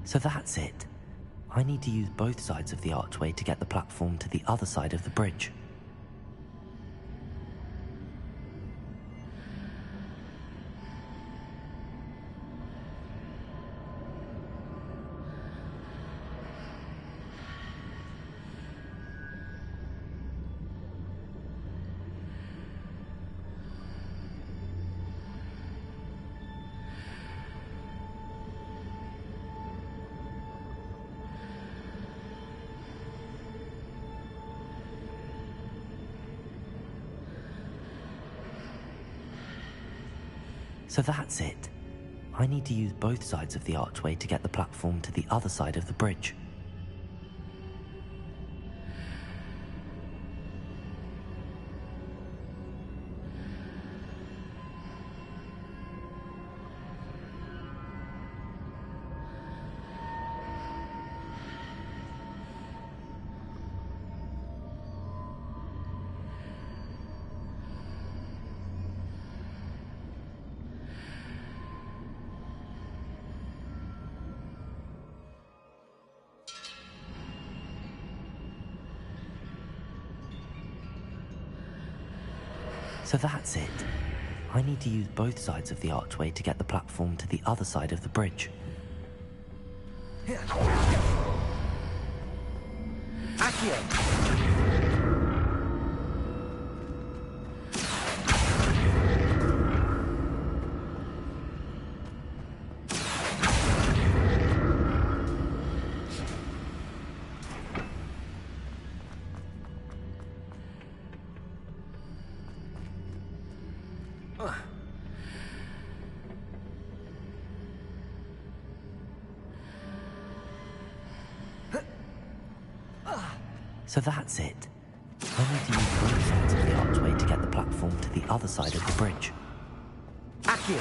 So that's it. I need to use both sides of the archway to get the platform to the other side of the bridge. So that's it. I need to use both sides of the archway to get the platform to the other side of the bridge. So that's it. I need to use both sides of the archway to get the platform to the other side of the bridge. Accio! So that's it. I need to use both sides of the archway to get the platform to the other side of the bridge. Accio!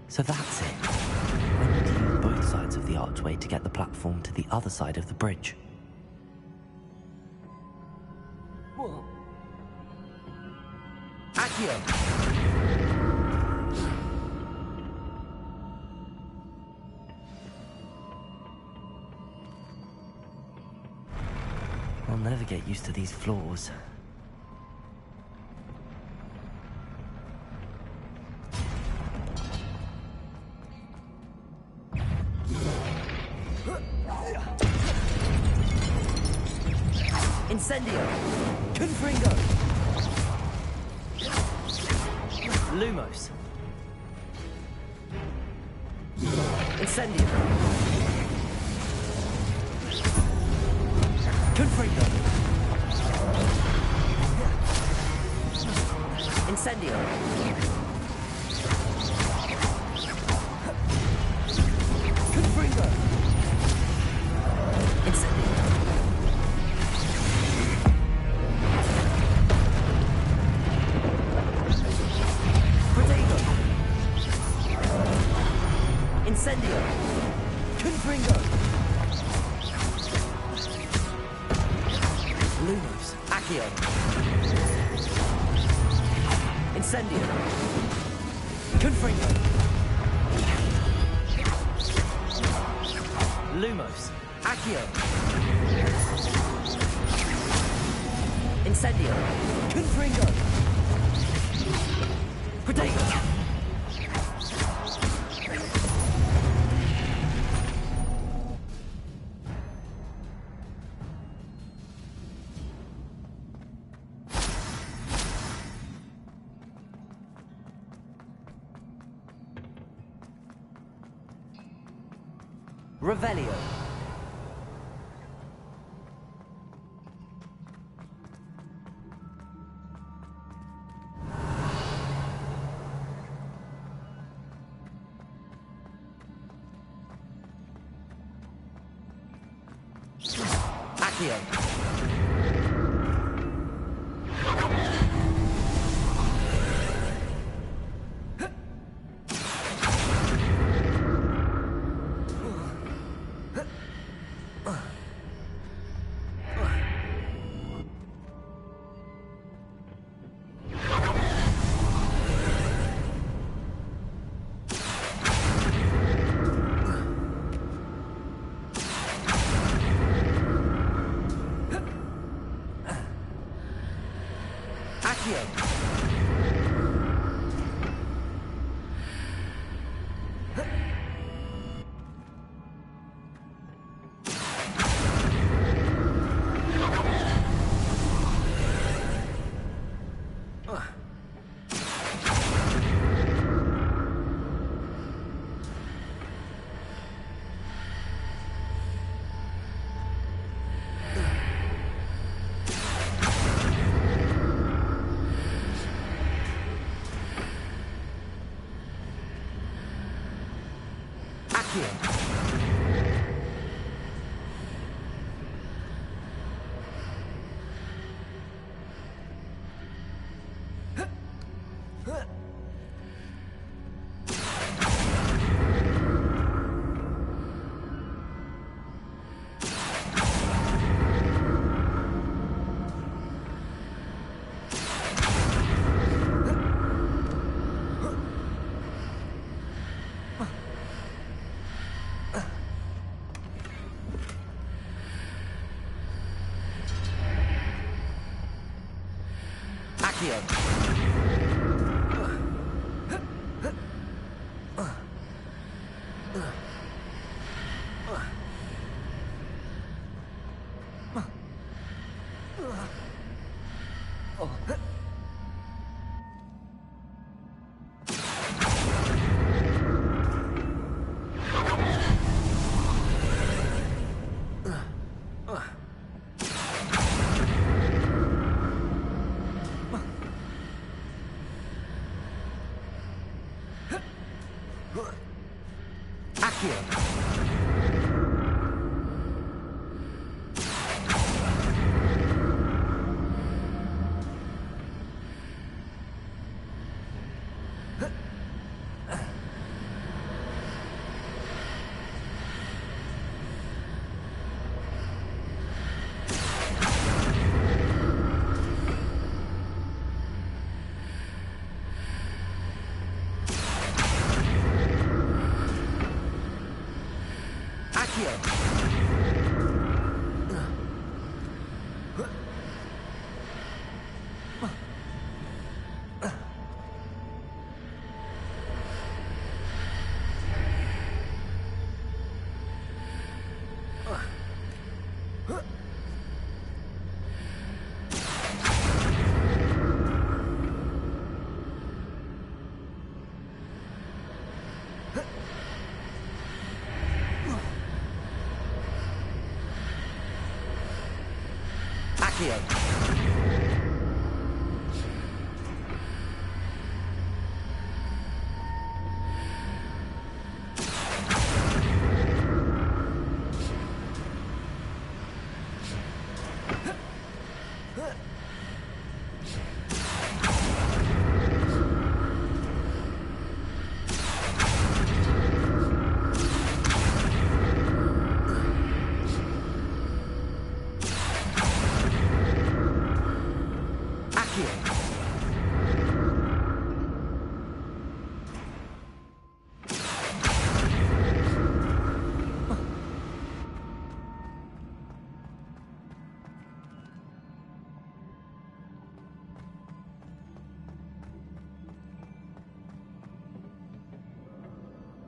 So that's it. I need to use both sides of the archway to get the platform to the other side of the bridge. Accio! I'll never get used to these floors. Incendio! Confringo! Lumos! Incendio! Confringo! Incendio! Confringo! Incendio! Incendio! Confringo! Lumos! Accio! Incendio! Confringo! Lumos! Accio! Incendio! Confringo! Protego! Revelio. Accio.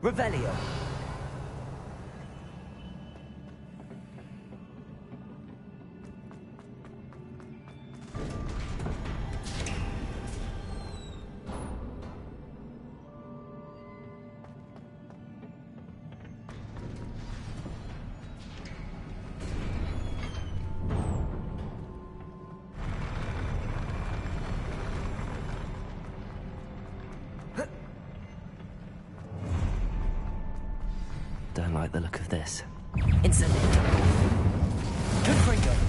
Revelio. Don't like the look of this. Incendio. Confringo.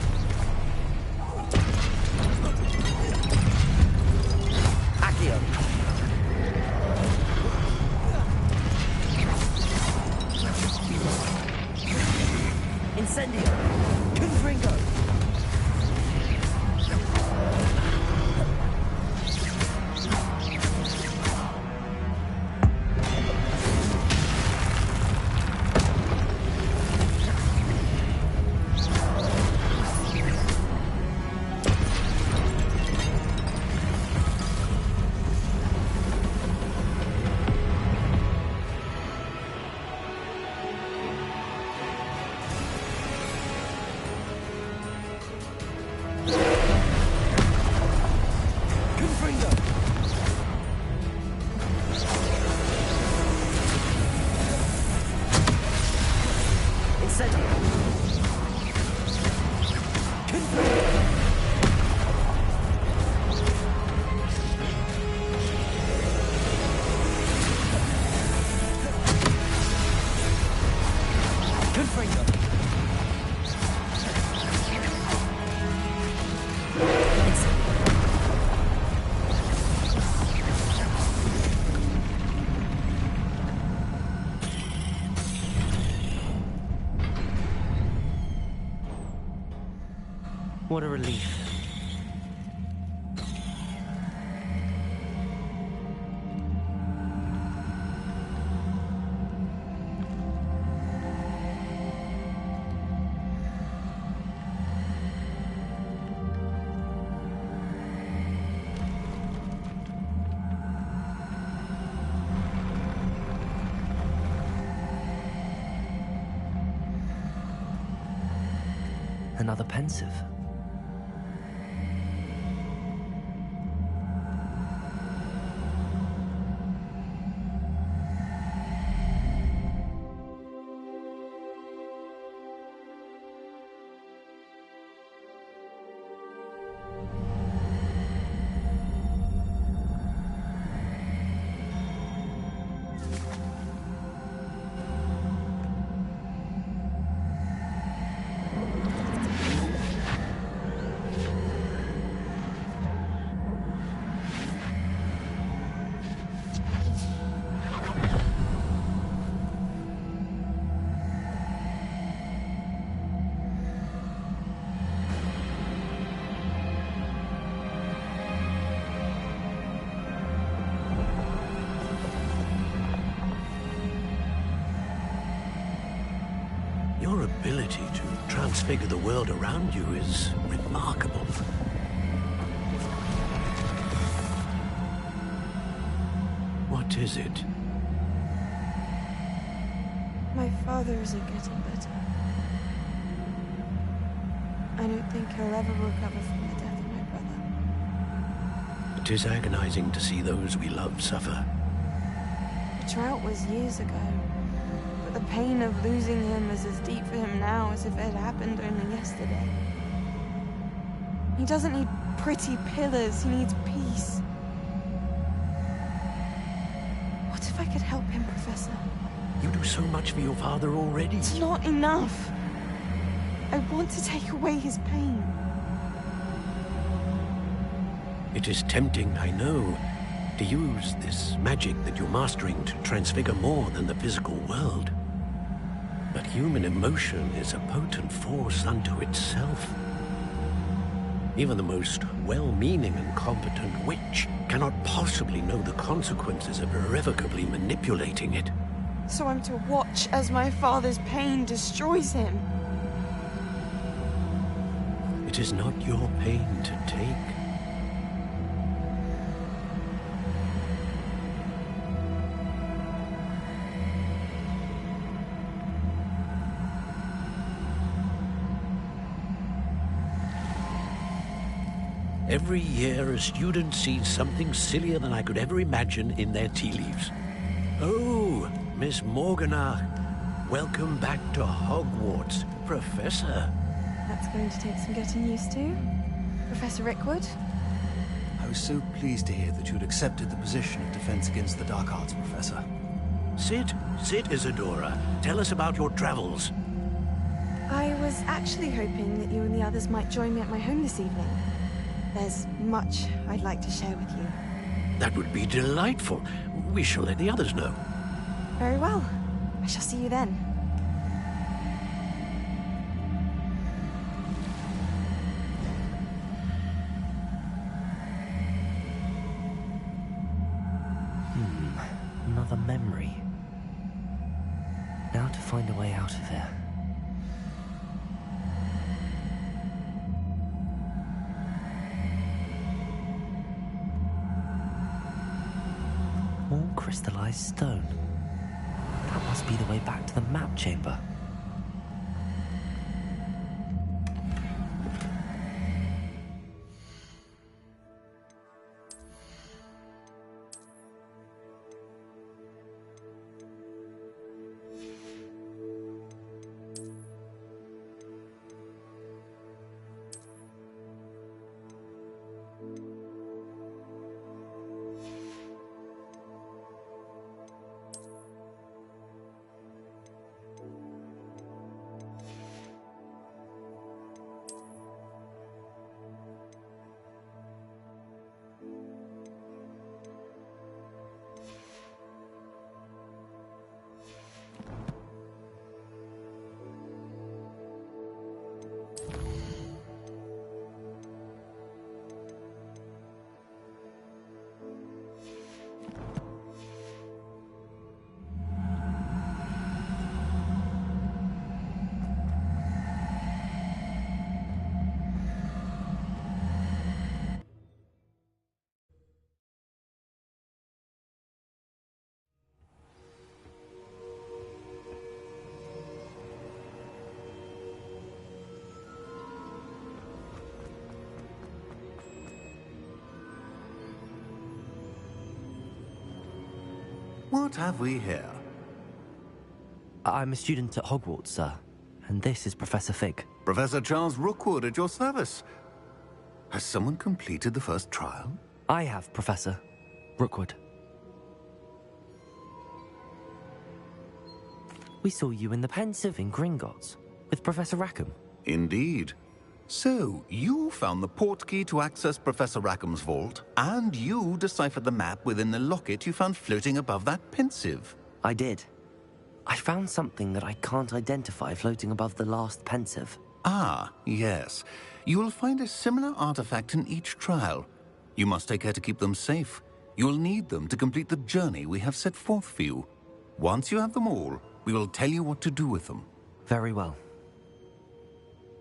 What a relief. Another pensive. Your ability to transfigure the world around you is remarkable. What is it? My father isn't getting better. I don't think he'll ever recover from the death of my brother. It is agonizing to see those we love suffer. The drought was years ago, but the pain of losing him is as deep for him now as if it had happened only yesterday. He doesn't need pretty pillars, he needs peace. What if I could help him, Professor? You do so much for your father already. It's not enough. I want to take away his pain. It is tempting, I know, to use this magic that you're mastering to transfigure more than the physical world. But human emotion is a potent force unto itself. Even the most well-meaning and competent witch cannot possibly know the consequences of irrevocably manipulating it. So I'm to watch as my father's pain destroys him. It is not your pain to take. Every year, a student sees something sillier than I could ever imagine in their tea leaves. Oh, Miss Morganach, welcome back to Hogwarts, Professor. That's going to take some getting used to. Professor Rickwood? I was so pleased to hear that you'd accepted the position of Defense Against the Dark Arts, Professor. Sit, Isadora. Tell us about your travels. I was actually hoping that you and the others might join me at my home this evening. There's much I'd like to share with you. That would be delightful. We shall let the others know. Very well. I shall see you then. Another memory. Now to find a way out of here. More crystallized stone. That must be the way back to the map chamber. What have we here? I'm a student at Hogwarts, sir. And this is Professor Fig. Professor Charles Rookwood at your service. Has someone completed the first trial? I have, Professor Rookwood. We saw you in the Pensive in Gringotts with Professor Rackham. Indeed. So, you found the portkey to access Professor Rackham's vault, and you deciphered the map within the locket you found floating above that Pensive. I did. I found something that I can't identify floating above the last Pensive. Ah, yes. You will find a similar artifact in each trial. You must take care to keep them safe. You'll need them to complete the journey we have set forth for you. Once you have them all, we will tell you what to do with them. Very well.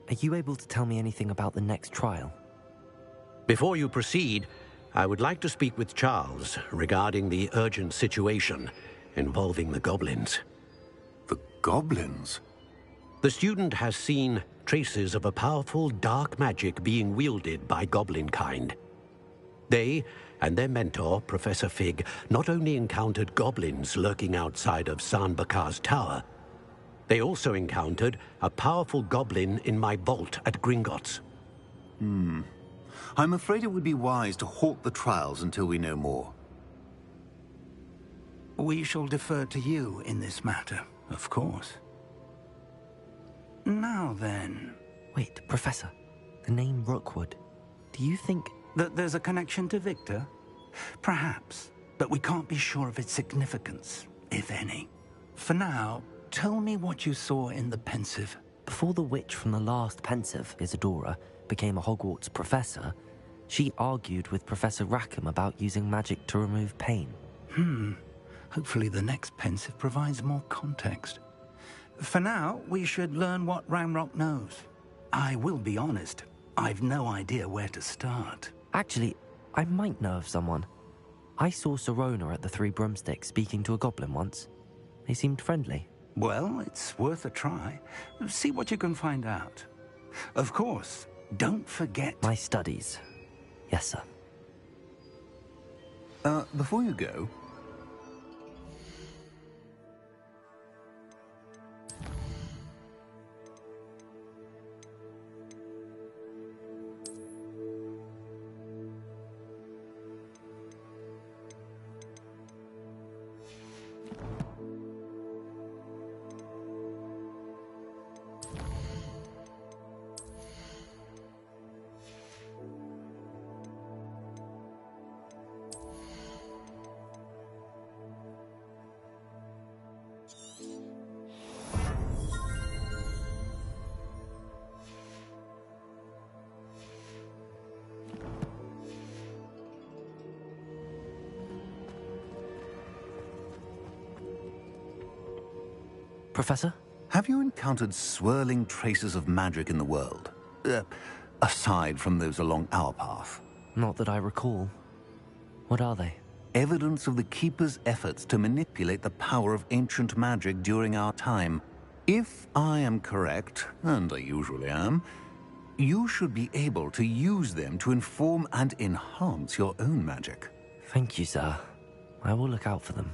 Are you able to tell me anything about the next trial? Before you proceed, I would like to speak with Charles regarding the urgent situation involving the goblins. The goblins? The student has seen traces of a powerful dark magic being wielded by goblin kind. They and their mentor, Professor Fig, not only encountered goblins lurking outside of San Bakar's tower, they also encountered a powerful goblin in my vault at Gringotts. I'm afraid it would be wise to halt the trials until we know more. We shall defer to you in this matter, of course. Now then... Wait, Professor. The name Rookwood. Do you think... that there's a connection to Victor? Perhaps, but we can't be sure of its significance, if any. For now, tell me what you saw in the Pensive. Before the witch from the last Pensive, Isadora, became a Hogwarts professor, she argued with Professor Rackham about using magic to remove pain. Hopefully the next Pensive provides more context. For now, we should learn what Ramrock knows. I will be honest, I've no idea where to start. Actually, I might know of someone. I saw Sirona at the Three Broomsticks speaking to a goblin once. They seemed friendly. Well, it's worth a try. See what you can find out. Of course, don't forget... My studies. Yes, sir. Before you go... Professor? Have you encountered swirling traces of magic in the world? Aside from those along our path? Not that I recall. What are they? Evidence of the Keeper's efforts to manipulate the power of ancient magic during our time. If I am correct, and I usually am, you should be able to use them to inform and enhance your own magic. Thank you, sir. I will look out for them.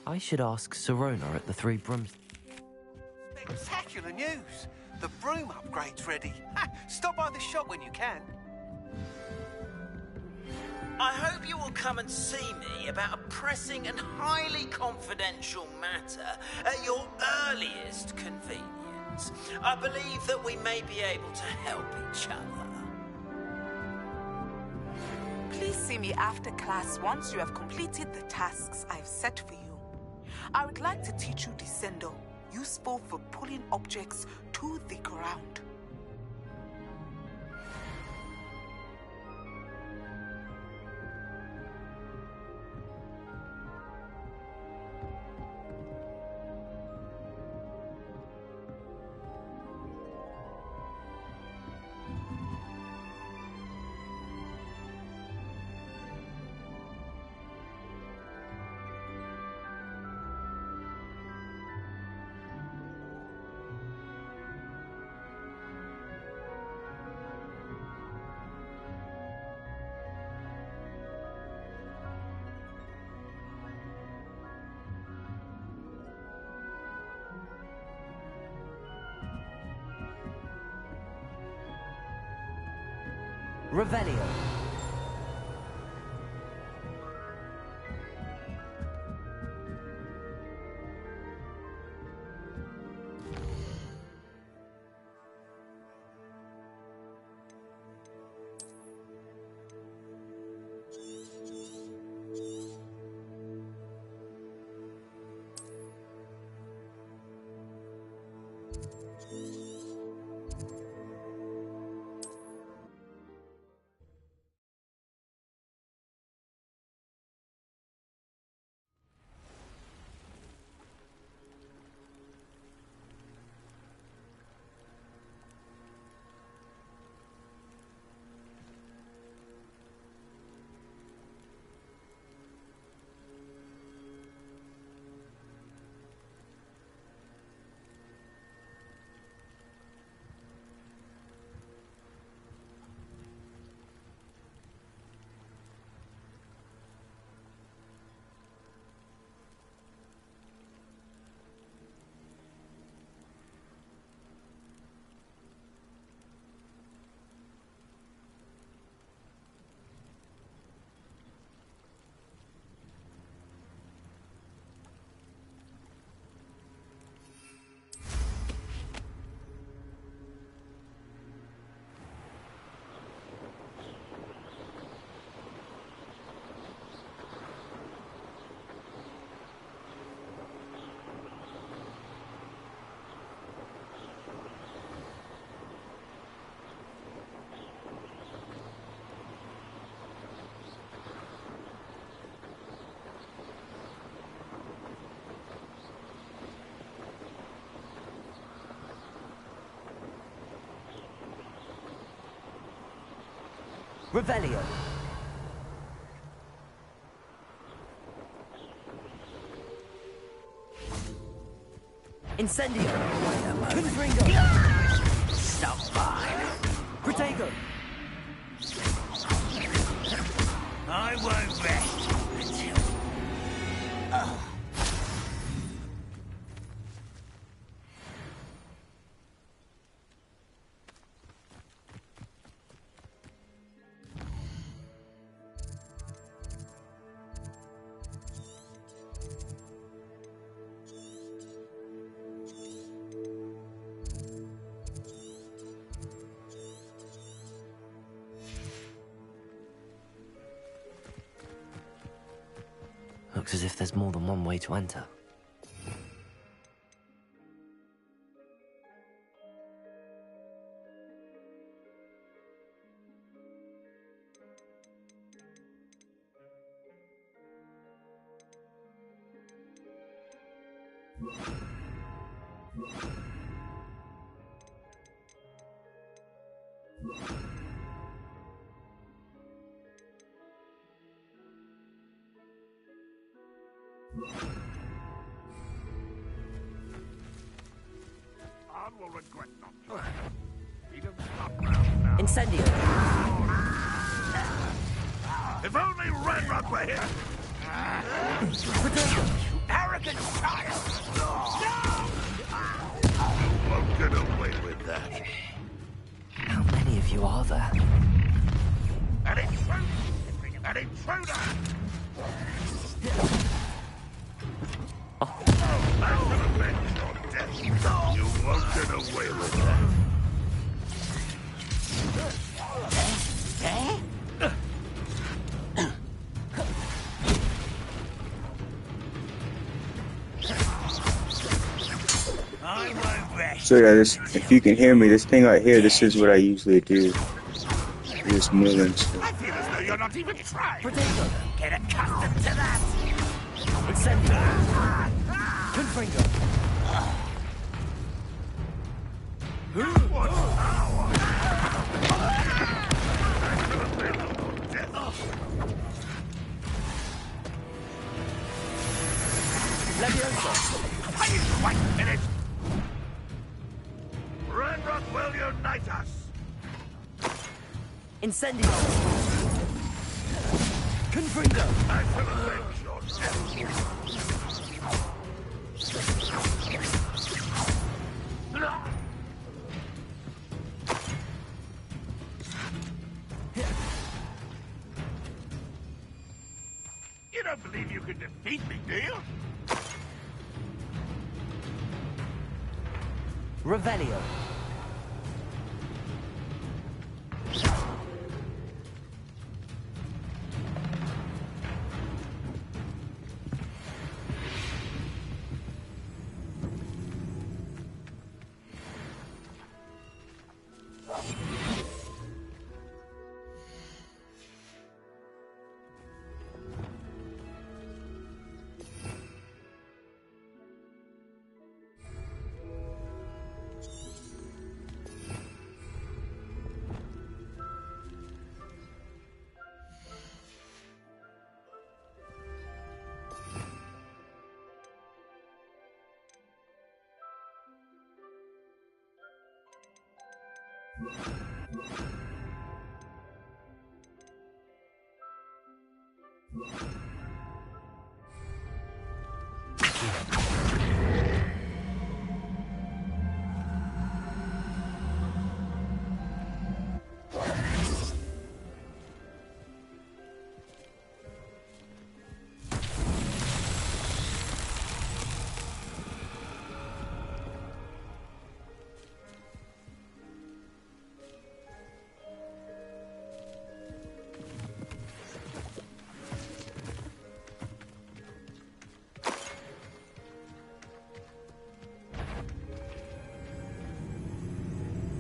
I should ask Sirona at the Three Brooms. Spectacular news! The broom upgrade's ready. Ha! Stop by the shop when you can. I hope you will come and see me about a pressing and highly confidential matter at your earliest convenience. I believe that we may be able to help each other. Please see me after class once you have completed the tasks I've set for you. I would like to teach you Descendo, useful for pulling objects to the ground. Revelio. Revelio. Incendio. Confringo. Stop by. Protego. I won't rest until... Looks as if there's more than one way to enter. one will regret not trying. He doesn't stop round now. Incendio. If only Ranrock were here! You arrogant child! You won't get away with that. How many of you are there? An intruder! An intruder! Oh, that's an avenge your death. You won't get away with that. So yeah, this, if you can hear me, this thing right here, this is what I usually do. Just moving. So. I feel as though you're not even trying. Potato. Get accustomed to that. Incendio. Confringo. What power? That's an available death. Leviosa. Are you quite finished? Ranrock will unite us. Incendio. Confringo. I shall avenge your death. You don't believe you can defeat me, do you? Revelio.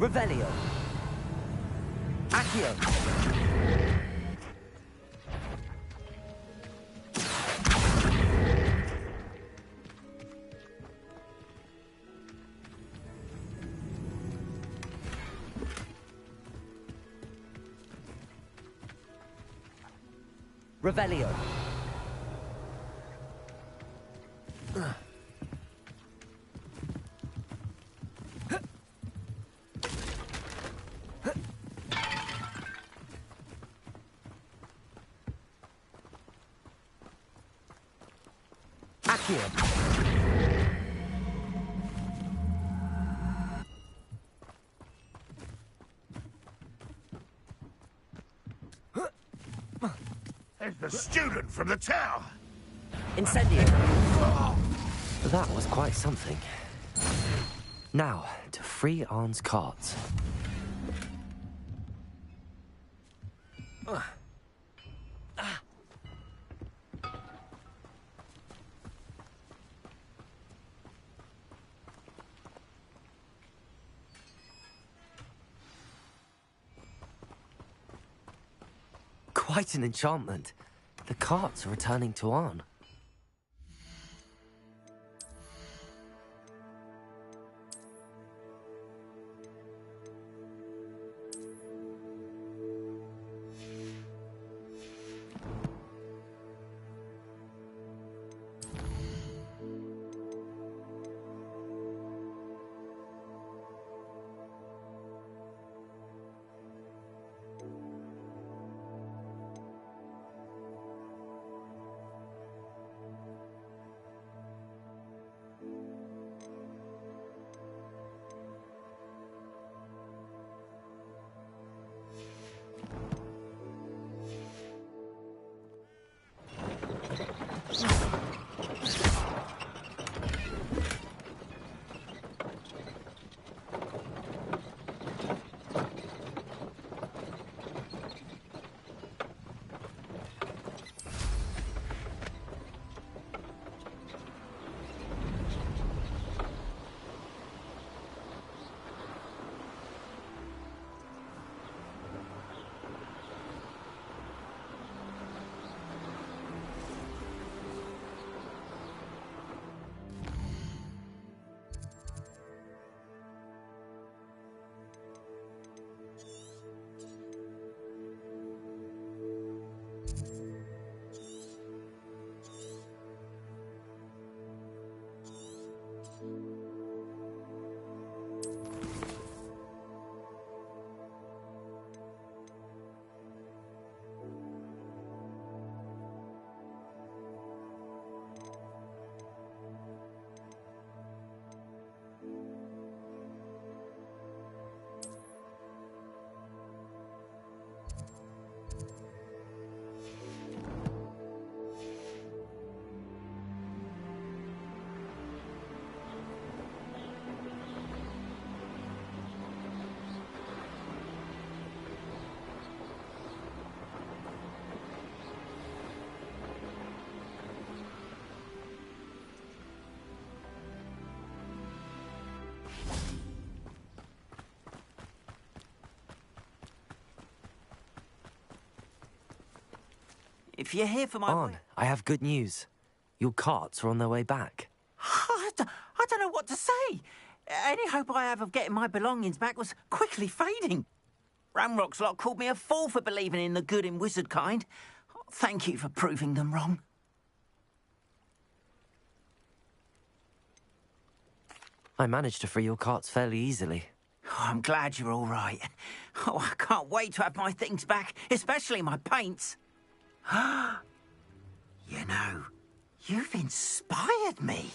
Revelio. Accio. Revelio. Accio. There's the student from the tower. Incendio. That was quite something. Now, to free Arn's carts. Quite an enchantment. The carts are returning to Arn. If you're here for my... Arn, I have good news. Your carts are on their way back. I don't know what to say. Any hope I have of getting my belongings back was quickly fading. Ramrock's lot called me a fool for believing in the good in wizard kind. Thank you for proving them wrong. I managed to free your carts fairly easily. Oh, I'm glad you're all right. Oh, I can't wait to have my things back, especially my paints. You know, you've inspired me.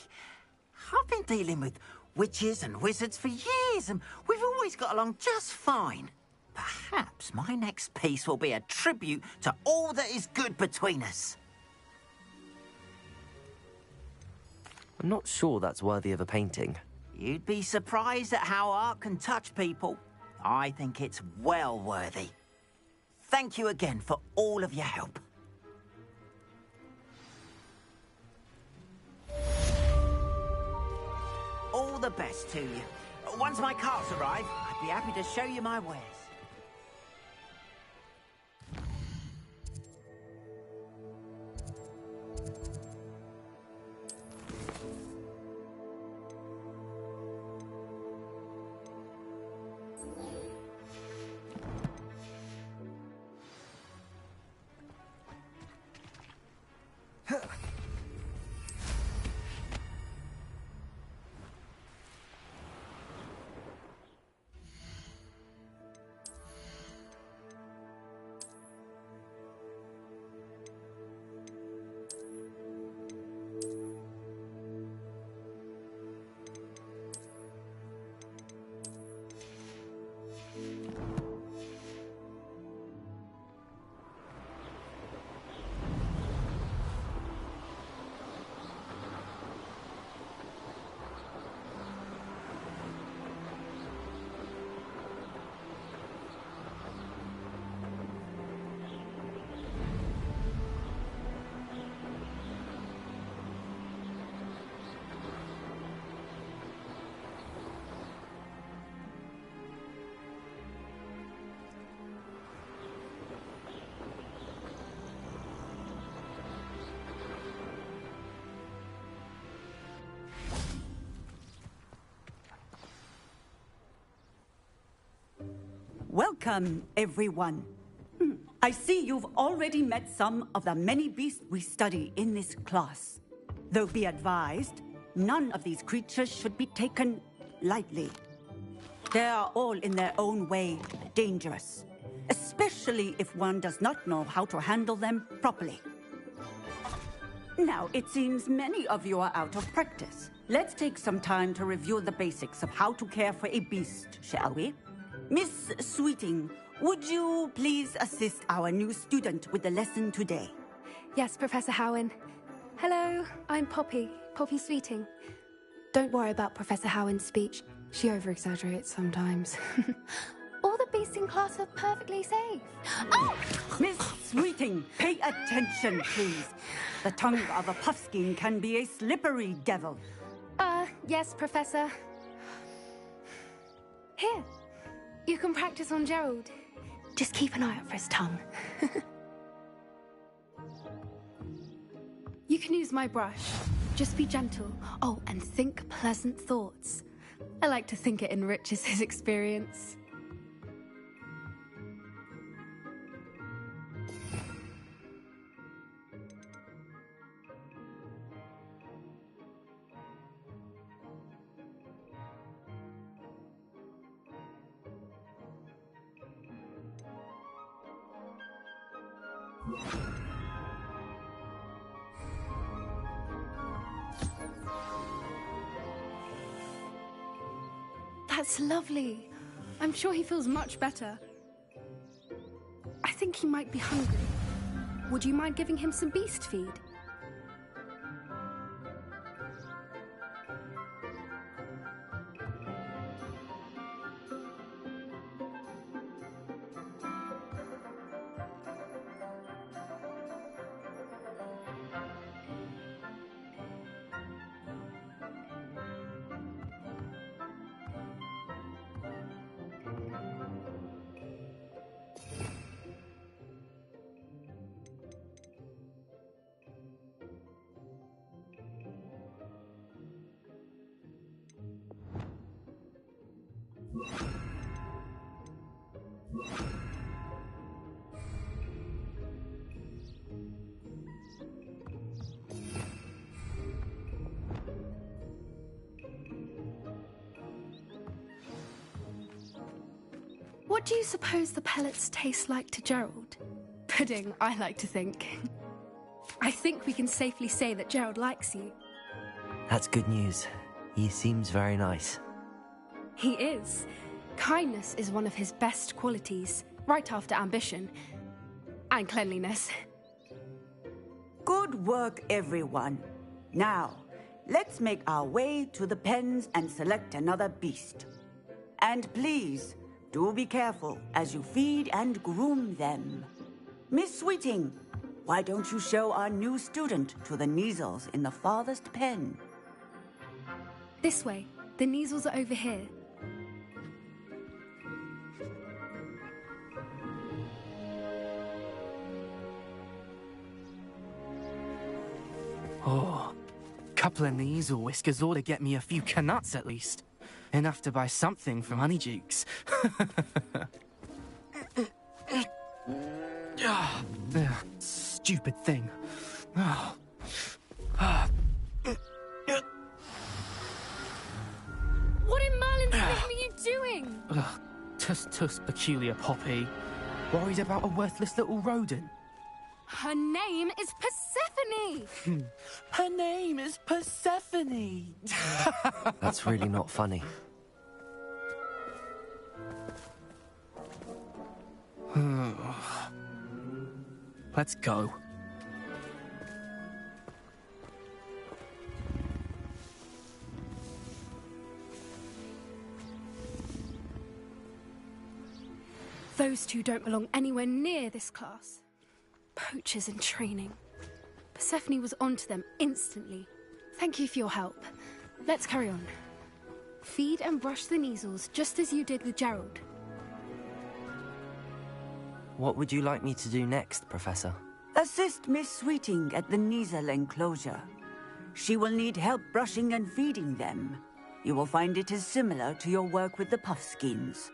I've been dealing with witches and wizards for years, and we've always got along just fine. Perhaps my next piece will be a tribute to all that is good between us. I'm not sure that's worthy of a painting. You'd be surprised at how art can touch people. I think it's well worthy. Thank you again for all of your help. All the best to you. Once my carts arrive, I'd be happy to show you my wares. Welcome, everyone. I see you've already met some of the many beasts we study in this class. Though be advised, none of these creatures should be taken lightly. They are all in their own way dangerous, especially if one does not know how to handle them properly. Now, it seems many of you are out of practice. Let's take some time to review the basics of how to care for a beast, shall we? Miss Sweeting, would you please assist our new student with the lesson today? Yes, Professor Howen. Hello, I'm Poppy Sweeting. Don't worry about Professor Howen's speech. She over-exaggerates sometimes. All the beasts in class are perfectly safe. Oh! Miss Sweeting, pay attention, please. The tongue of a puffskein can be a slippery devil. Yes, Professor. Here. You can practice on Gerald. Just keep an eye out for his tongue. You can use my brush. Just be gentle. Oh, and think pleasant thoughts. I like to think it enriches his experience. That's lovely. I'm sure he feels much better. I think he might be hungry. Would you mind giving him some beast feed? What do you suppose the pellets taste like to Gerald? Pudding, I like to think. I think we can safely say that Gerald likes you. That's good news. He seems very nice. He is. Kindness is one of his best qualities, right after ambition. And cleanliness. Good work, everyone. Now, let's make our way to the pens and select another beast. And please, do be careful as you feed and groom them. Miss Sweeting, why don't you show our new student to the Kneazles in the farthest pen? This way. The Kneazles are over here. Oh, couple of Kneazle whiskers ought to get me a few Canuts at least. Enough to buy something from Honeydukes. Stupid thing. What in Merlin's name are you doing? Tuss, peculiar Poppy. Worried about a worthless little rodent. Her name is Persephone! Her name is Persephone! That's really not funny. Let's go. Those two don't belong anywhere near this class. Poachers in training. Persephone was onto them instantly. Thank you for your help. Let's carry on. Feed and brush the Kneazles just as you did with Gerald. What would you like me to do next, Professor? Assist Miss Sweeting at the Kneazle enclosure. She will need help brushing and feeding them. You will find it is similar to your work with the Puffskins.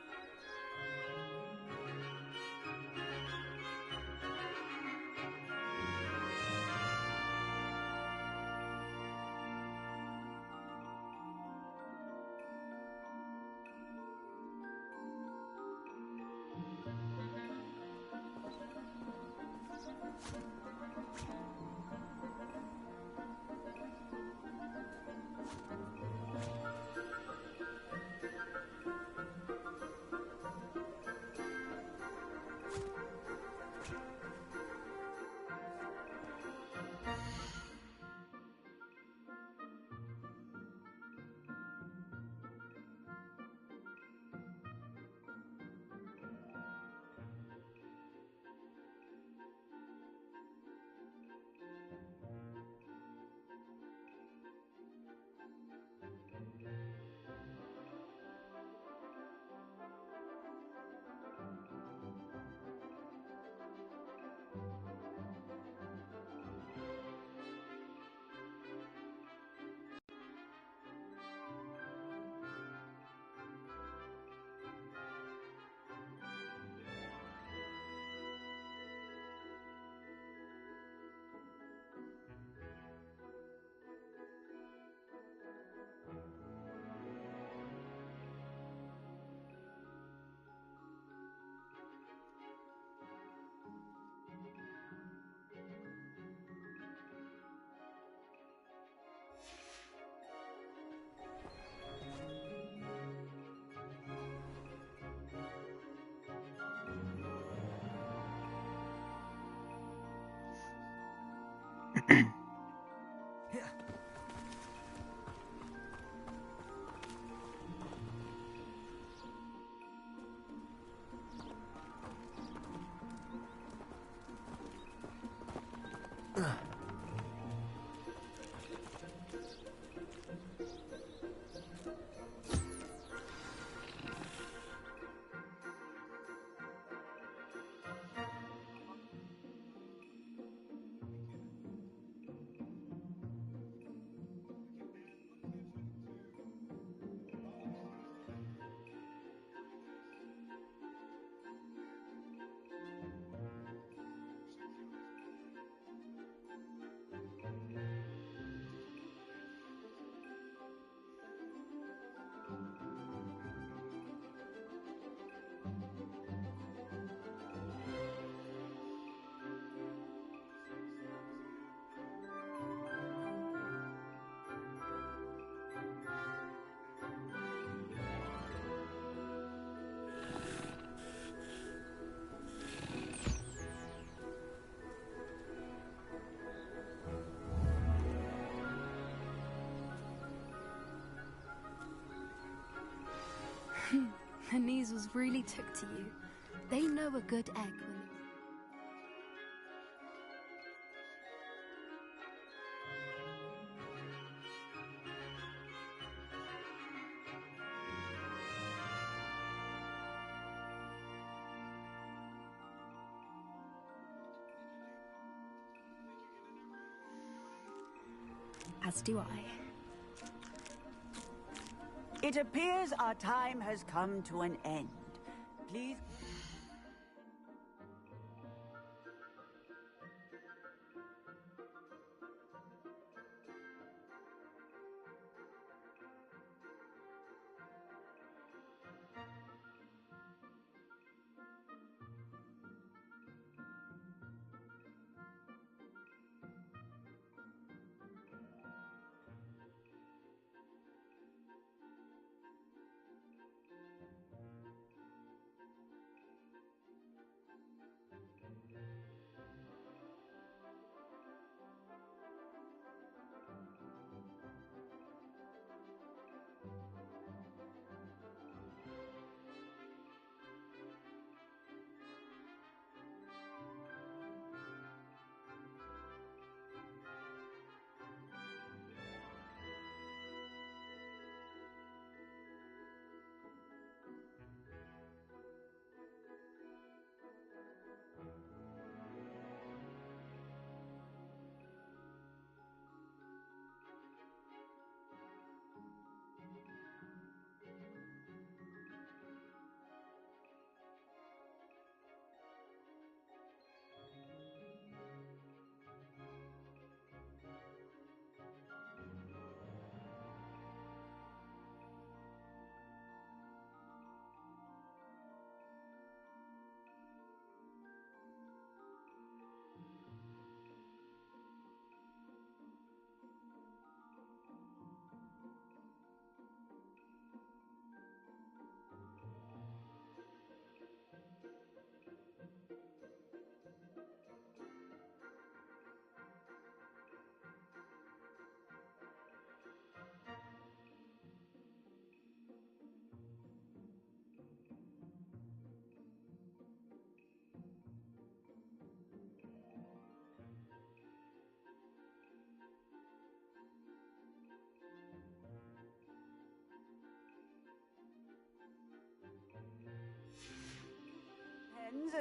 The Neasels really took to you. They know a good egg when... As do I. It appears our time has come to an end. Please...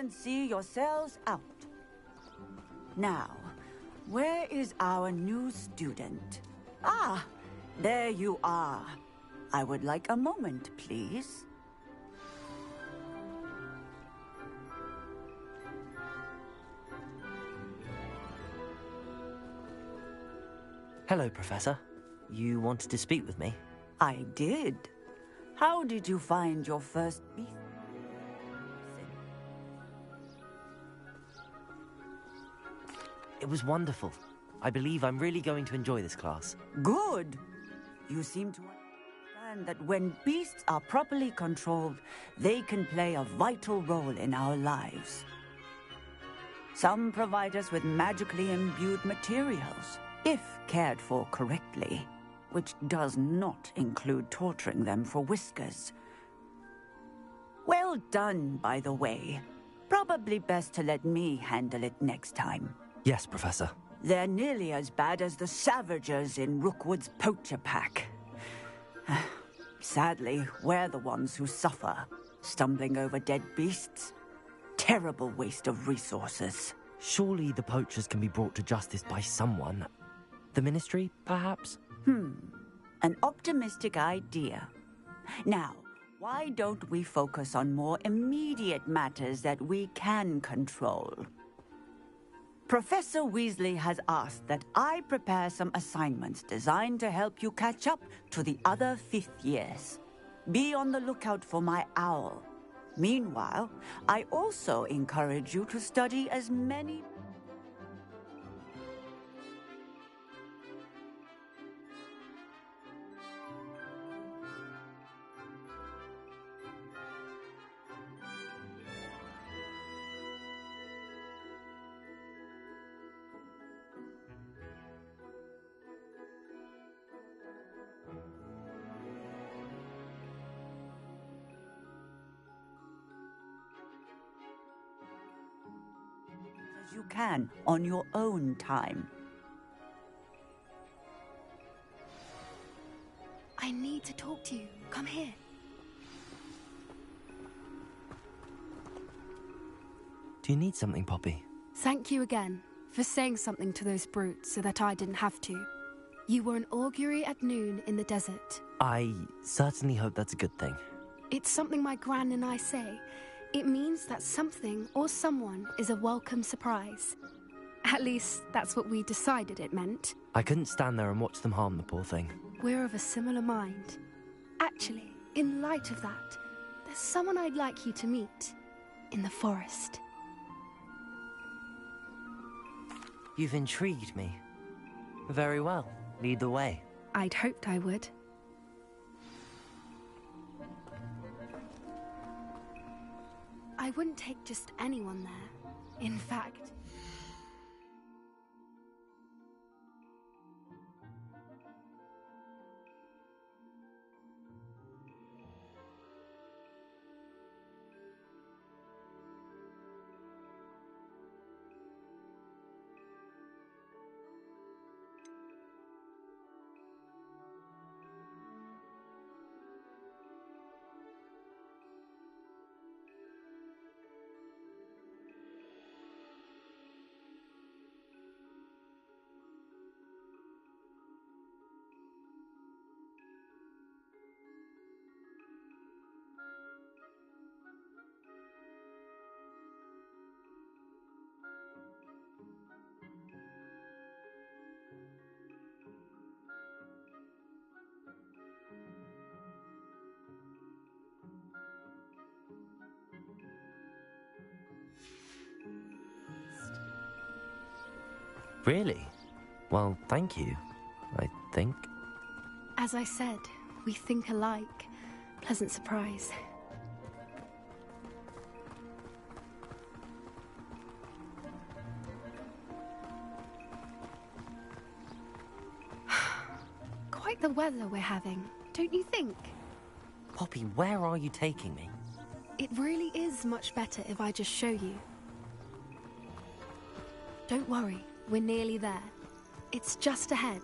and see yourselves out. Now, where is our new student? Ah, there you are. I would like a moment, please. Hello, Professor. You wanted to speak with me? I did. How did you find your first beast? It was wonderful. I believe I'm really going to enjoy this class. Good. You seem to understand that when beasts are properly controlled, they can play a vital role in our lives. Some provide us with magically imbued materials, if cared for correctly, which does not include torturing them for whiskers. Well done, by the way. Probably best to let me handle it next time. Yes, Professor. They're nearly as bad as the Savagers in Rookwood's poacher pack. Sadly, we're the ones who suffer, stumbling over dead beasts. Terrible waste of resources. Surely the poachers can be brought to justice by someone. The Ministry, perhaps? An optimistic idea. Now, why don't we focus on more immediate matters that we can control? Professor Weasley has asked that I prepare some assignments designed to help you catch up to the other fifth years. Be on the lookout for my owl. Meanwhile, I also encourage you to study as many... you can on your own time. I need to talk to you. Come here. Do you need something, Poppy? Thank you again for saying something to those brutes so that I didn't have to. You were an augury at noon in the desert. I certainly hope that's a good thing. It's something my gran and I say. It means that something or someone is a welcome surprise. At least, that's what we decided it meant. I couldn't stand there and watch them harm the poor thing. We're of a similar mind. Actually, in light of that, there's someone I'd like you to meet. In the forest. You've intrigued me. Very well. Lead the way. I'd hoped I would. I wouldn't take just anyone there. In fact... Really? Well, thank you, I think. As I said, we think alike. Pleasant surprise. Quite the weather we're having, don't you think? Poppy, where are you taking me? It really is much better if I just show you. Don't worry, we're nearly there. It's just ahead.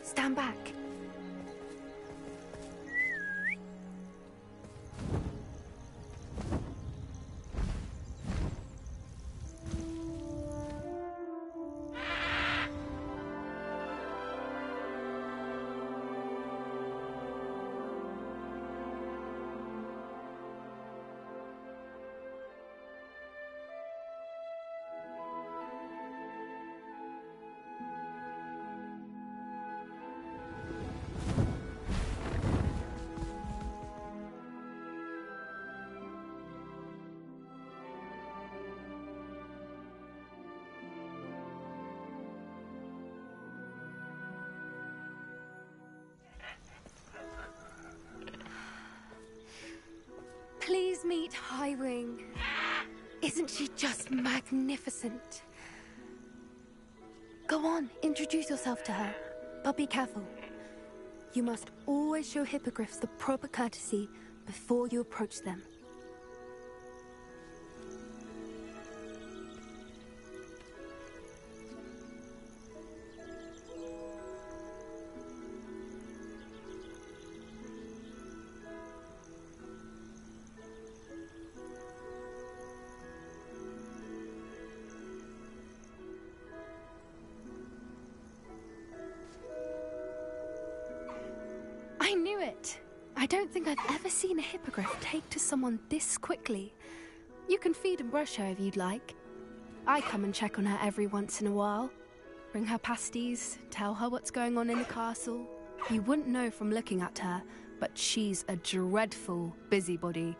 Stand back. Please meet Highwing. Isn't she just magnificent? Go on, introduce yourself to her, but be careful. You must always show hippogriffs the proper courtesy before you approach them. I knew it! I don't think I've ever seen a hippogriff take to someone this quickly. You can feed and brush her if you'd like. I come and check on her every once in a while. Bring her pasties, tell her what's going on in the castle. You wouldn't know from looking at her, but she's a dreadful busybody.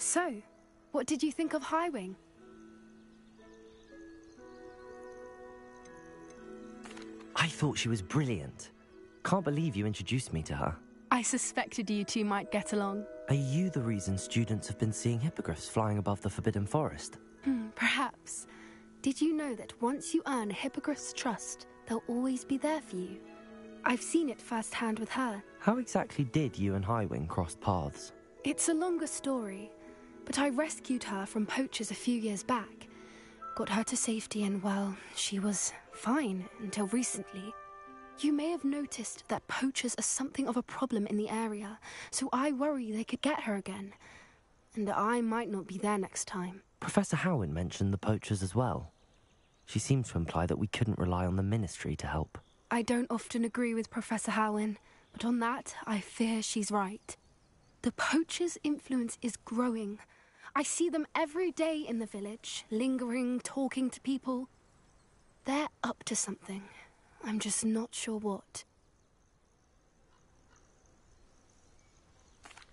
So, what did you think of Highwing? I thought she was brilliant. Can't believe you introduced me to her. I suspected you two might get along. Are you the reason students have been seeing hippogriffs flying above the Forbidden Forest? Perhaps. Did you know that once you earn a hippogriff's trust, they'll always be there for you? I've seen it firsthand with her. How exactly did you and Highwing cross paths? It's a longer story, but I rescued her from poachers a few years back. Got her to safety and, well, she was fine until recently. You may have noticed that poachers are something of a problem in the area, so I worry they could get her again. And I might not be there next time. Professor Howin mentioned the poachers as well. She seemed to imply that we couldn't rely on the Ministry to help. I don't often agree with Professor Howin, but on that, I fear she's right. The poachers' influence is growing. I see them every day in the village, lingering, talking to people. They're up to something. I'm just not sure what.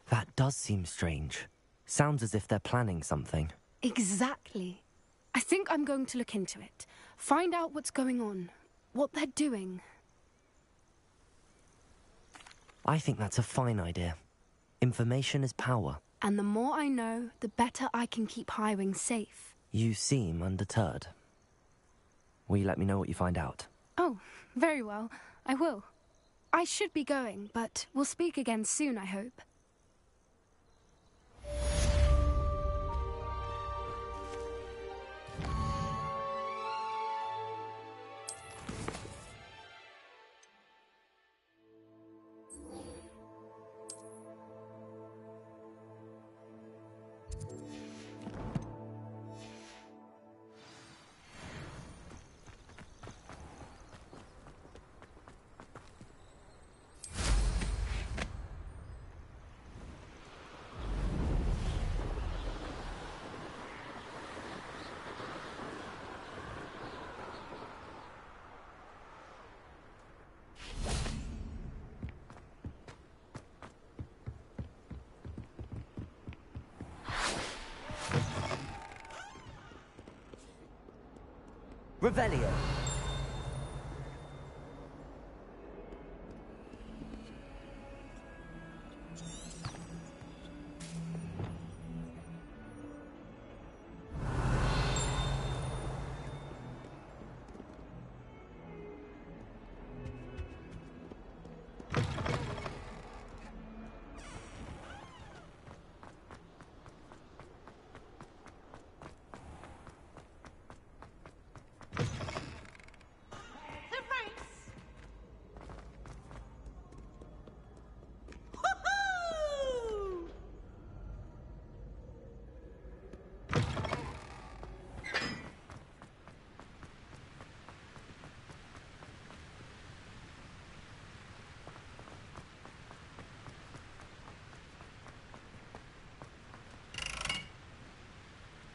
That does seem strange. Sounds as if they're planning something. Exactly. I think I'm going to look into it. Find out what's going on. What they're doing. I think that's a fine idea. Information is power. And the more I know, the better I can keep Highwing safe. You seem undeterred. Will you let me know what you find out? Oh, very well. I will. I should be going, but we'll speak again soon, I hope. Revelio.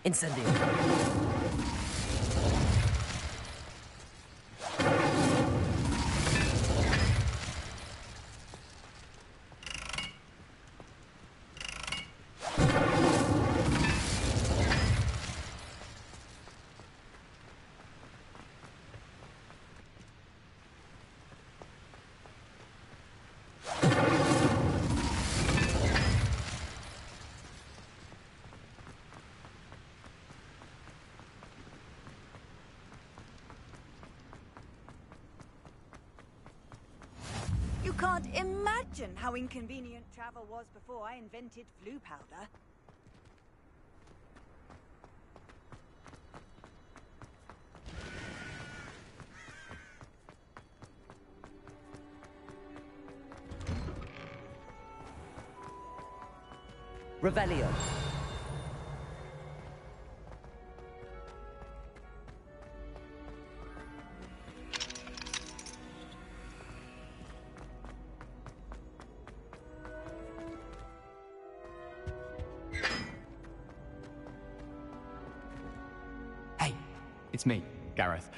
Incendio. You can't imagine how inconvenient travel was before I invented flu powder. Revelio. It's me, Gareth.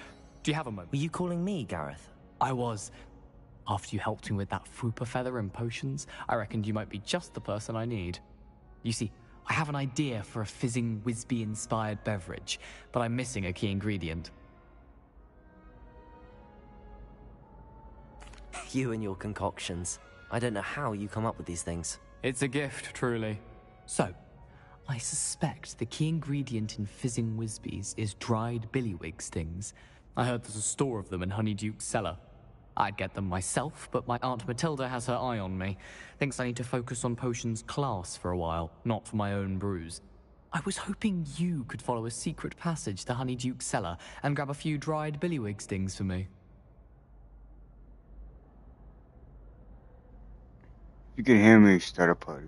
Do you have a moment? Were you calling me, Gareth? I was. After you helped me with that Fupa feather and potions, I reckoned you might be just the person I need. You see, I have an idea for a fizzing Whizbee-inspired beverage, but I'm missing a key ingredient. You and your concoctions. I don't know how you come up with these things. It's a gift, truly. So, I suspect the key ingredient in fizzing Whizbees is dried billywig stings. I heard there's a store of them in Honeyduke's cellar. I'd get them myself, but my Aunt Matilda has her eye on me. Thinks I need to focus on potions class for a while, not for my own brews. I was hoping you could follow a secret passage to Honeyduke's cellar and grab a few dried billywig stings for me. You can hear me, start a party.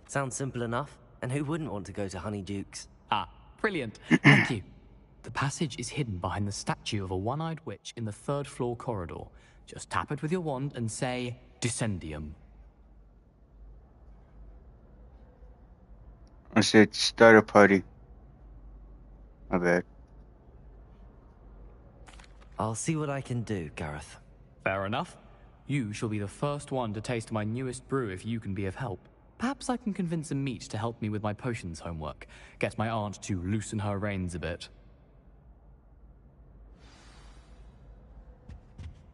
Sounds simple enough. And who wouldn't want to go to Honeyduke's? Ah, brilliant. Thank you. The passage is hidden behind the statue of a one-eyed witch in the third-floor corridor. Just tap it with your wand and say, Descendium. I said start a party. My bad. I'll see what I can do, Gareth. Fair enough. You shall be the first one to taste my newest brew if you can be of help. Perhaps I can convince a meat to help me with my potions homework. Get my aunt to loosen her reins a bit.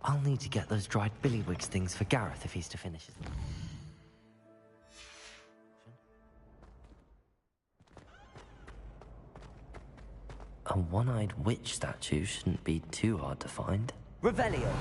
I'll need to get those dried billywig things for Gareth if he's to finish his... A one-eyed witch statue shouldn't be too hard to find. Revelio.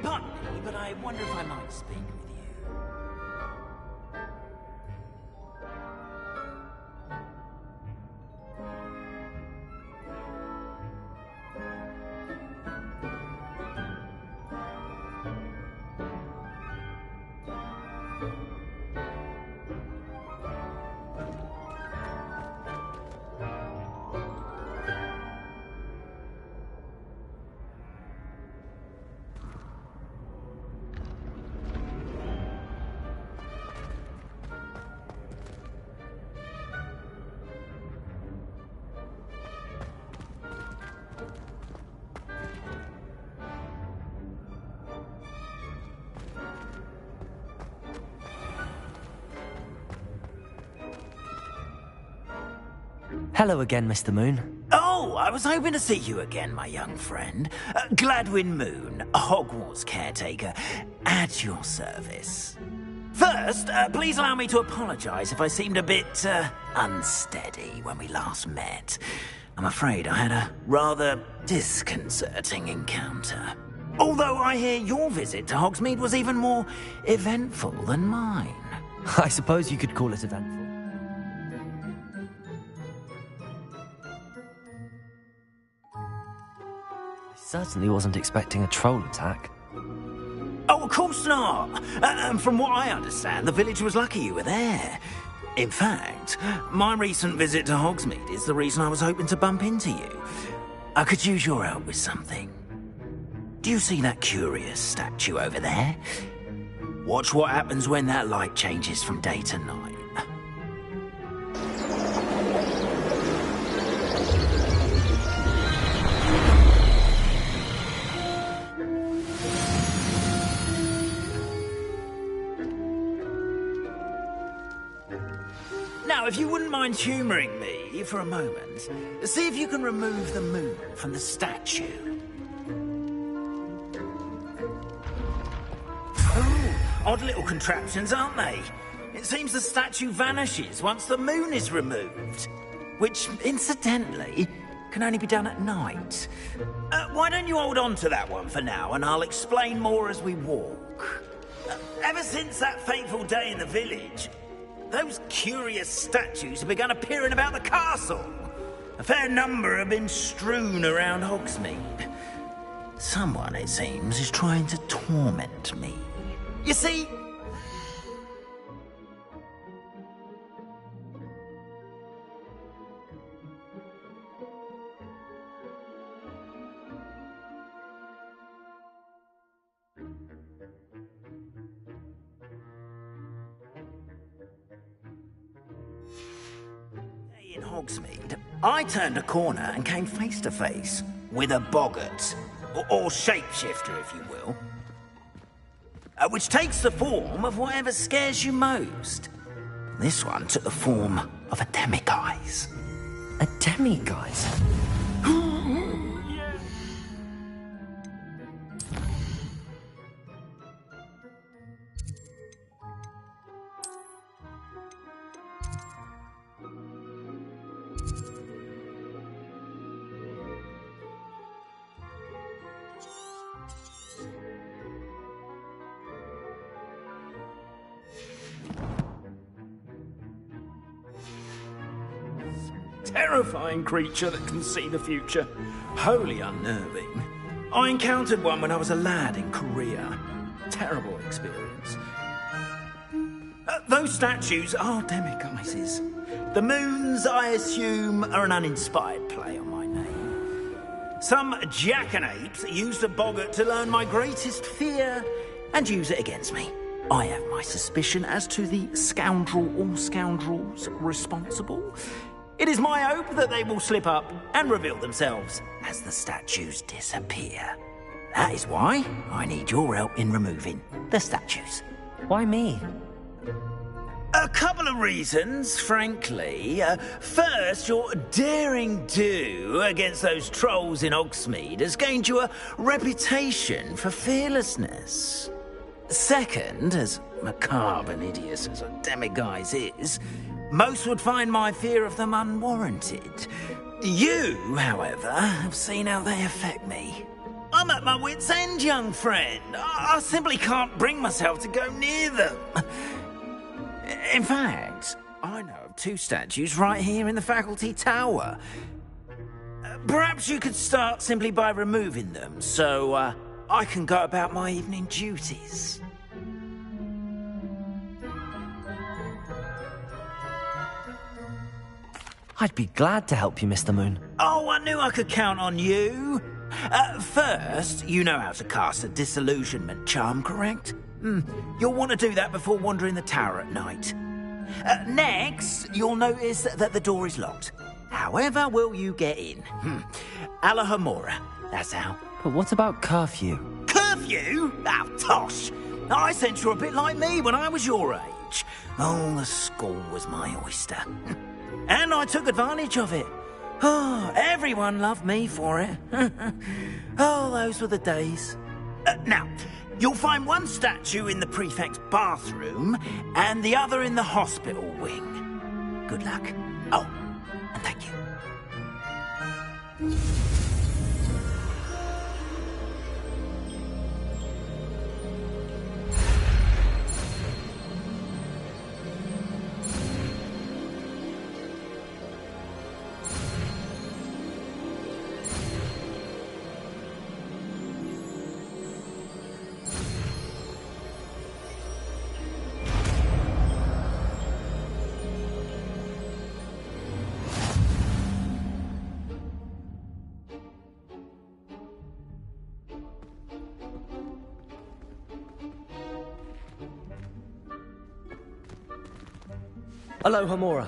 Pardon me, but I wonder if I might speak with you. Hello again, Mr. Moon. Oh, I was hoping to see you again, my young friend. Gladwin Moon, Hogwarts caretaker, at your service. First, please allow me to apologize if I seemed a bit, unsteady when we last met. I'm afraid I had a rather disconcerting encounter. Although I hear your visit to Hogsmeade was even more eventful than mine. I suppose you could call it eventful. Certainly wasn't expecting a troll attack. Oh, of course not. And from what I understand, the village was lucky you were there. In fact, my recent visit to Hogsmeade is the reason I was hoping to bump into you. I could use your help with something. Do you see that curious statue over there? Watch what happens when that light changes from day to night. Now, if you wouldn't mind humouring me for a moment, see if you can remove the moon from the statue. Oh, odd little contraptions, aren't they? It seems the statue vanishes once the moon is removed. Which, incidentally, can only be done at night. Why don't you hold on to that one for now, and I'll explain more as we walk. Ever since that fateful day in the village, those curious statues have begun appearing about the castle. A fair number have been strewn around Hogsmeade. Someone, it seems, is trying to torment me. You see... In Hogsmeade, I turned a corner and came face to face with a boggart, or shapeshifter, if you will, which takes the form of whatever scares you most. This one took the form of a demiguise. A demiguise? Terrifying creature that can see the future. Wholly unnerving. I encountered one when I was a lad in Korea. Terrible experience. Those statues are demiguises. The moons, I assume, are an uninspired play on my name. Some jackanapes used a boggart to learn my greatest fear and use it against me. I have my suspicion as to the scoundrel or scoundrels responsible. It is my hope that they will slip up and reveal themselves as the statues disappear. That is why I need your help in removing the statues. Why me? A couple of reasons, frankly. First, your daring do against those trolls in Hogsmeade has gained you a reputation for fearlessness. Second, as macabre and hideous as a demiguise is, most would find my fear of them unwarranted. You, however, have seen how they affect me. I'm at my wit's end, young friend. I simply can't bring myself to go near them. In fact, I know of two statues right here in the faculty tower. Perhaps you could start simply by removing them, so I can go about my evening duties. I'd be glad to help you, Mr. Moon. Oh, I knew I could count on you. First, you know how to cast a disillusionment charm, correct? You'll want to do that before wandering the tower at night. Next, you'll notice that the door is locked. However will you get in? Alahomora, that's how. But what about curfew? Curfew? Oh, tosh. I sense you're a bit like me when I was your age. Oh, the school was my oyster. And I took advantage of it. Oh, everyone loved me for it. Oh, those were the days. Now, you'll find one statue in the prefect's bathroom and the other in the hospital wing. Good luck. Oh, and thank you. Aloha Mora.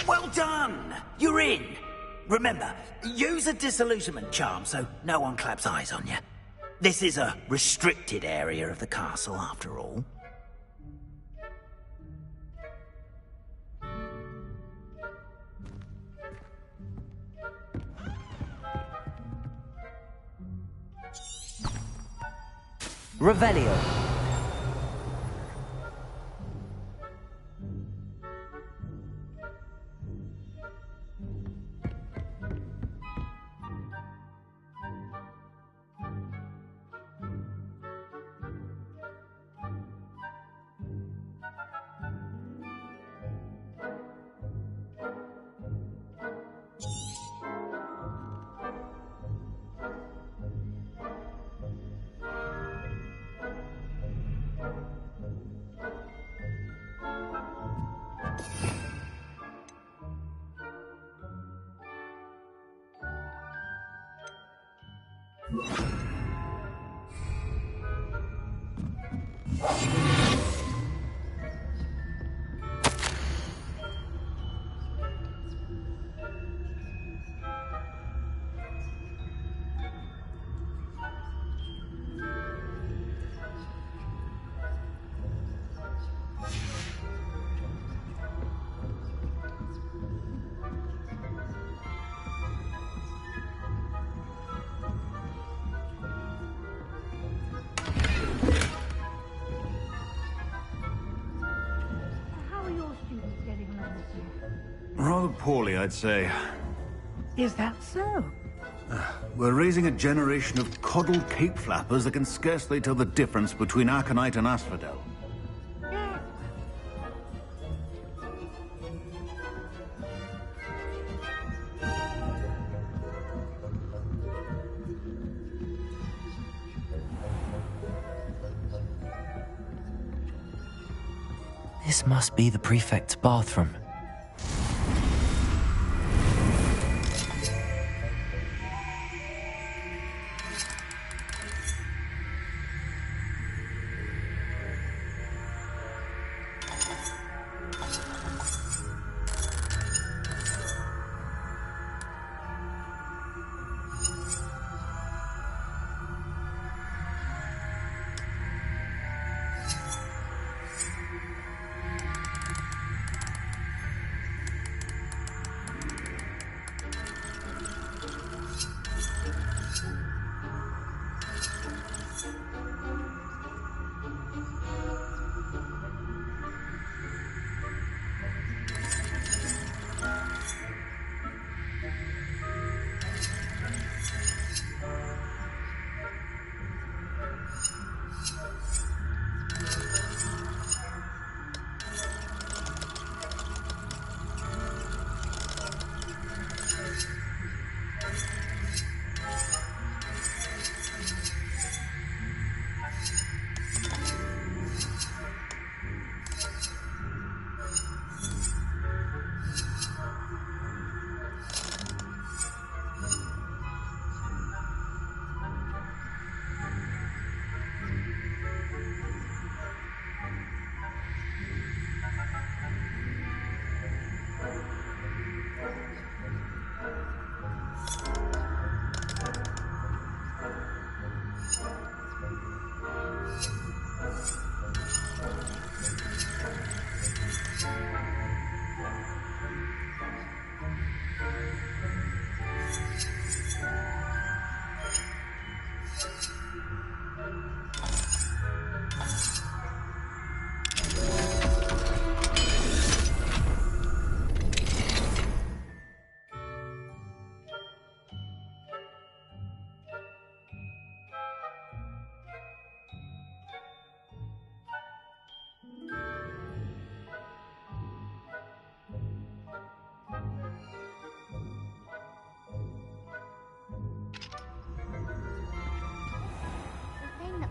Well done! You're in. Remember, use a disillusionment charm so no one claps eyes on you. This is a restricted area of the castle, after all. Revelio. Rather poorly, I'd say. Is that so? We're raising a generation of coddled cape flappers that can scarcely tell the difference between Aconite and Asphodel. This must be the prefect's bathroom.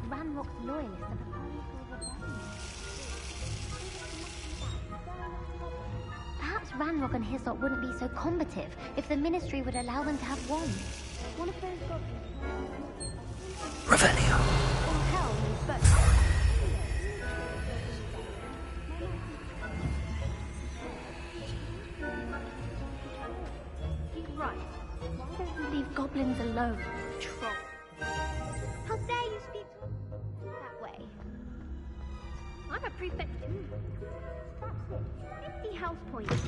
Ranrock's loyalists are preparing for a rebellion. Perhaps Ranrock and Hyssop wouldn't be so combative if the Ministry would allow them to have wands. One of those goblins. Revelio. Or hell, who's both. He's right. Why don't you leave goblins alone, troll? How dare you speak that way? I'm a prefect too. That's it. 50 house points.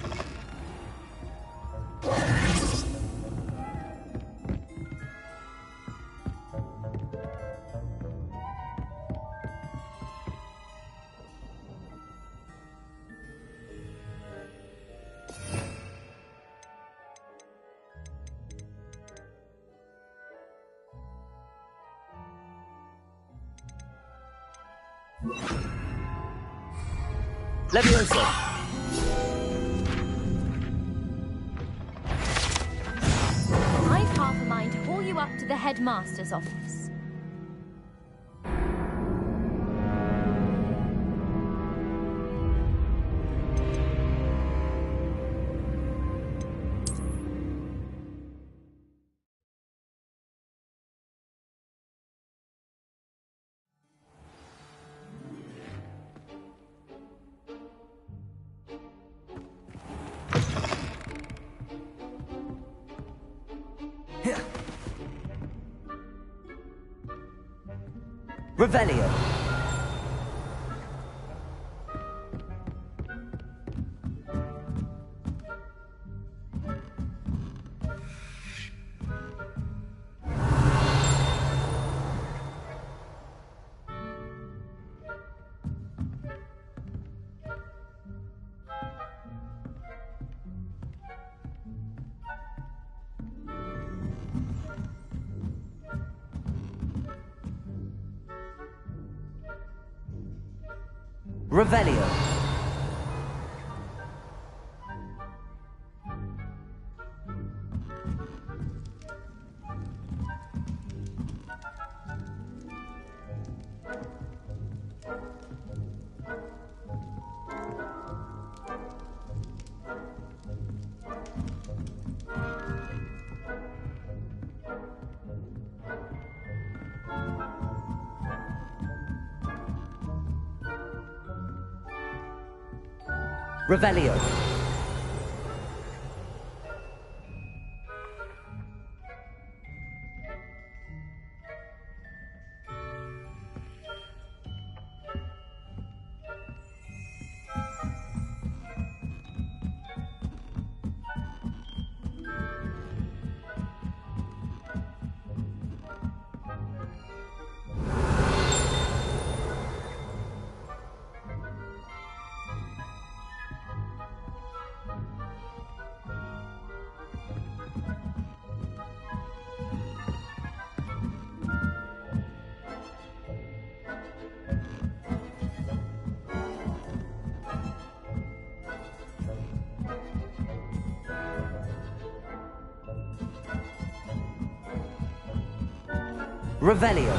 Leviosa! I've half a mind to haul you up to the headmaster's office. Revelio. Revelio. Revelio. Revelio.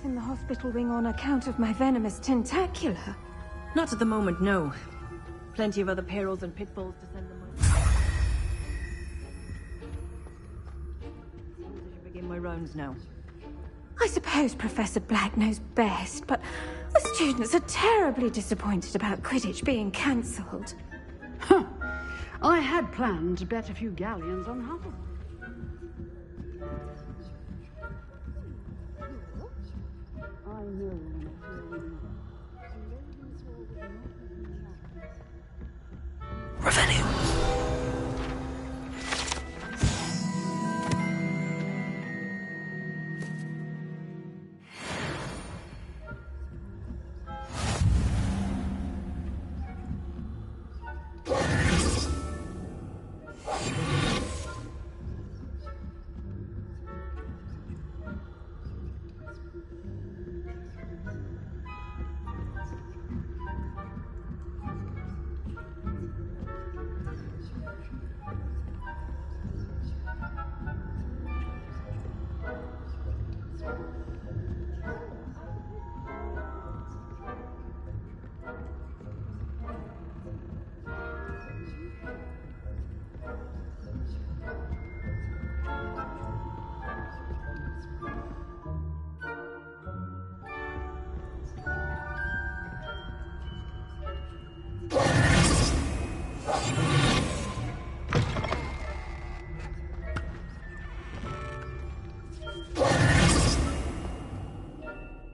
In the hospital wing on account of my venomous tentacula? Not at the moment, no. Plenty of other perils and pitfalls to send them on. I should begin my rounds now. I suppose Professor Black knows best, but the students are terribly disappointed about Quidditch being cancelled. Huh. I had planned to bet a few galleons on Hufflepuff. I know Revelio.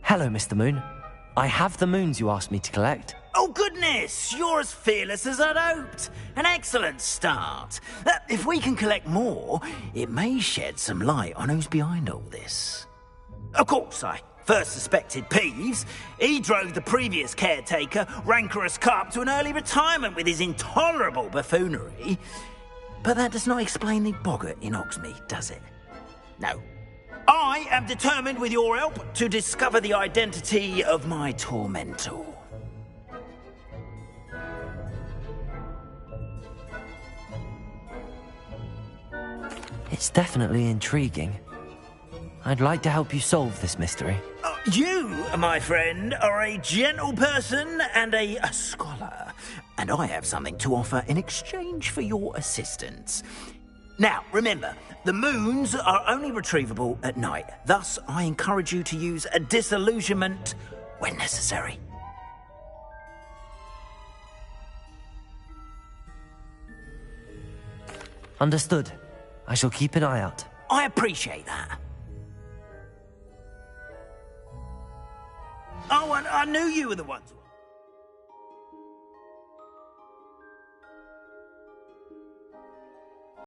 Hello, Mr. Moon. I have the moons you asked me to collect. Oh, goodness! You're as fearless as I'd hoped. An excellent start. If we can collect more, it may shed some light on who's behind all this. Of course, I first suspected Peeves. He drove the previous caretaker, Rancorous Carp, to an early retirement with his intolerable buffoonery. But that does not explain the boggart in Hogsmeade, does it? No. I am determined, with your help, to discover the identity of my tormentor. It's definitely intriguing. I'd like to help you solve this mystery. You, my friend, are a gentle person and a scholar, and I have something to offer in exchange for your assistance. Now, remember, the moons are only retrievable at night. Thus, I encourage you to use a disillusionment when necessary. Understood. I shall keep an eye out. I appreciate that. Oh, and I knew you were the ones.